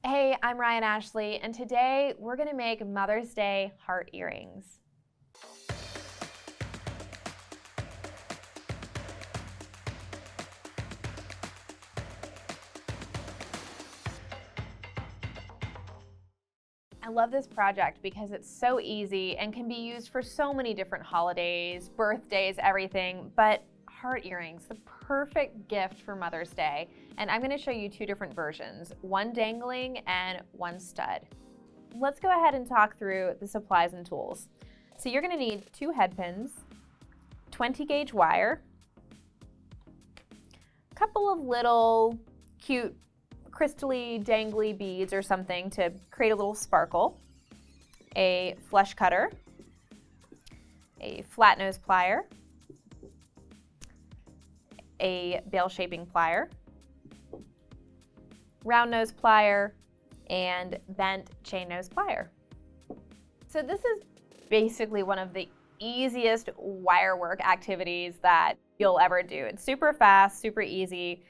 Hey, I'm Ryan Ashley, and today we're going to make Mother's Day heart earrings. I love this project because it's so easy and can be used for so many different holidays, birthdays, everything, but heart earrings, the perfect gift for Mother's Day. And I'm going to show you two different versions, one dangling and one stud. Let's go ahead and talk through the supplies and tools. So you're going to need 2 head pins, 20 gauge wire, a couple of little cute crystally dangly beads or something to create a little sparkle, a flush cutter, a flat nose plier, a bail shaping plier, round nose plier, and bent chain nose plier. So this is basically one of the easiest wire work activities that you'll ever do. It's super fast, super easy,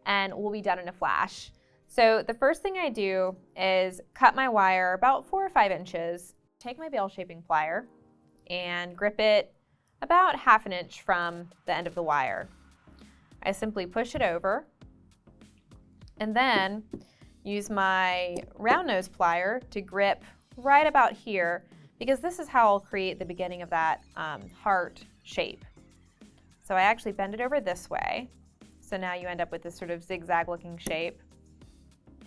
and will be done in a flash. So the first thing I do is cut my wire about 4 or 5 inches, take my bail shaping plier and grip it about 1/2 inch from the end of the wire. I simply push it over and then use my round nose plier to grip right about here, because this is how I'll create the beginning of that heart shape. So I actually bend it over this way. So now you end up with this sort of zigzag looking shape.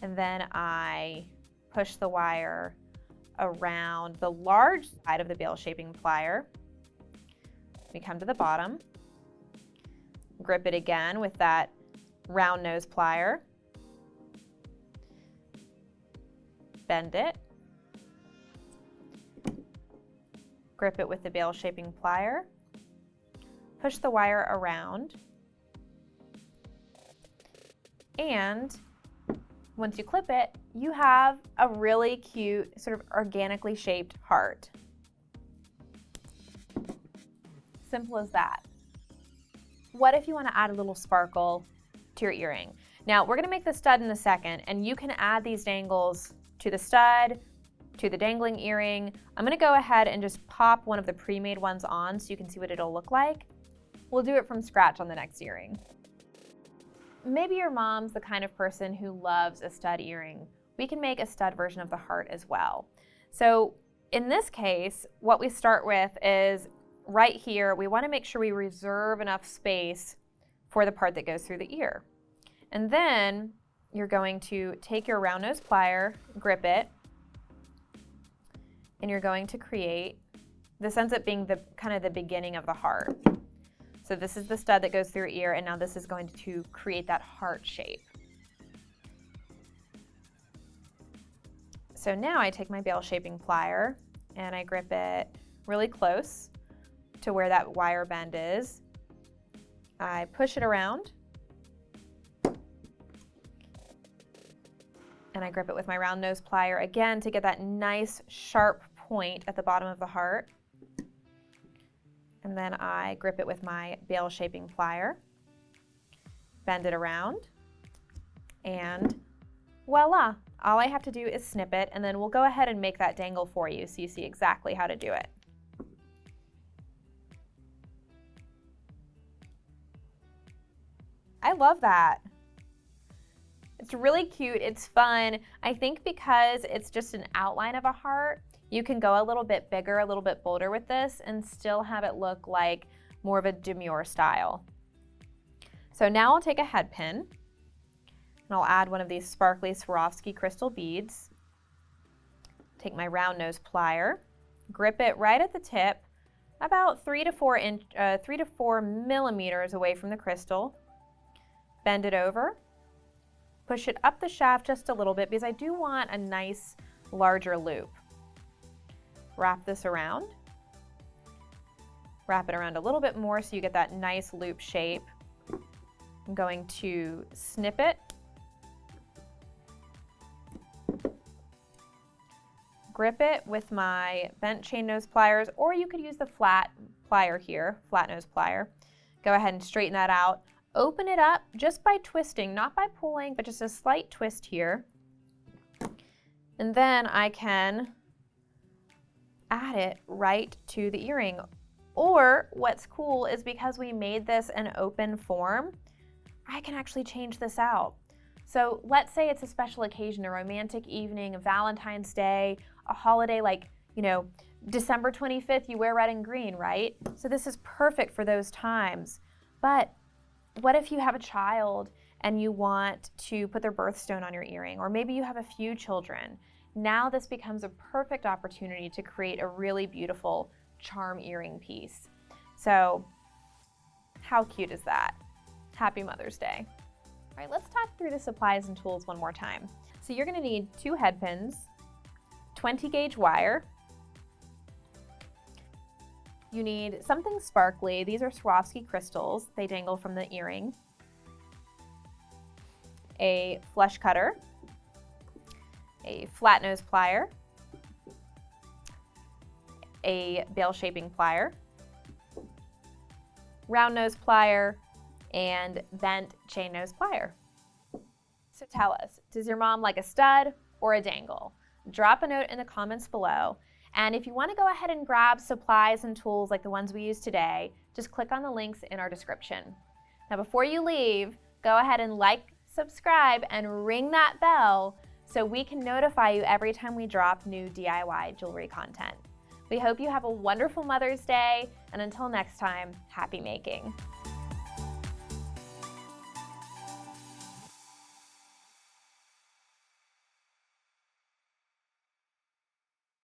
And then I push the wire around the large side of the bail shaping plier. We come to the bottom, grip it again with that round nose plier, bend it, grip it with the bail shaping plier, push the wire around, and once you clip it, you have a really cute, sort of organically shaped heart. Simple as that. What if you want to add a little sparkle to your earring? Now, we're going to make the stud in a second, and you can add these dangles to the stud, to the dangling earring. I'm going to go ahead and just pop one of the pre-made ones on so you can see what it'll look like. We'll do it from scratch on the next earring. Maybe your mom's the kind of person who loves a stud earring. We can make a stud version of the heart as well. So in this case, what we start with is right here, we want to make sure we reserve enough space for the part that goes through the ear. And then you're going to take your round nose plier, grip it, and you're going to create, this ends up being the kind of the beginning of the heart. So this is the stud that goes through your ear, and now this is going to create that heart shape. So now I take my bail shaping plier and I grip it really close to where that wire bend is. I push it around and I grip it with my round nose plier again to get that nice sharp point at the bottom of the heart. And then I grip it with my bail shaping plier, bend it around, and voila! All I have to do is snip it, and then we'll go ahead and make that dangle for you so you see exactly how to do it. I love that. It's really cute, it's fun. I think because it's just an outline of a heart, you can go a little bit bigger, a little bit bolder with this and still have it look like more of a demure style. So now I'll take a head pin and I'll add one of these sparkly Swarovski crystal beads. Take my round nose plier, grip it right at the tip, about 3 to 4 millimeters away from the crystal. Bend it over, push it up the shaft just a little bit because I do want a nice larger loop. Wrap this around, wrap it around a little bit more so you get that nice loop shape. I'm going to snip it, grip it with my bent chain nose pliers, or you could use the flat plier here, flat nose plier. Go ahead and straighten that out. Open it up just by twisting, not by pulling, but just a slight twist here. And then I can add it right to the earring. Or what's cool is because we made this an open form, I can actually change this out. So let's say it's a special occasion, a romantic evening, a Valentine's Day, a holiday like, December 25th, you wear red and green, right? So this is perfect for those times. But what if you have a child and you want to put their birthstone on your earring, or maybe you have a few children? Now this becomes a perfect opportunity to create a really beautiful charm earring piece. So how cute is that? Happy Mother's Day. All right, let's talk through the supplies and tools one more time. So you're gonna need 2 head pins, 20 gauge wire. You need something sparkly. These are Swarovski crystals. They dangle from the earring. A flush cutter, a flat nose plier, a bail shaping plier, round nose plier, and bent chain nose plier. So tell us, does your mom like a stud or a dangle? Drop a note in the comments below. And if you want to go ahead and grab supplies and tools like the ones we used today, just click on the links in our description. Now before you leave, go ahead and like, subscribe, and ring that bell so we can notify you every time we drop new DIY jewelry content. We hope you have a wonderful Mother's Day, and until next time, happy making.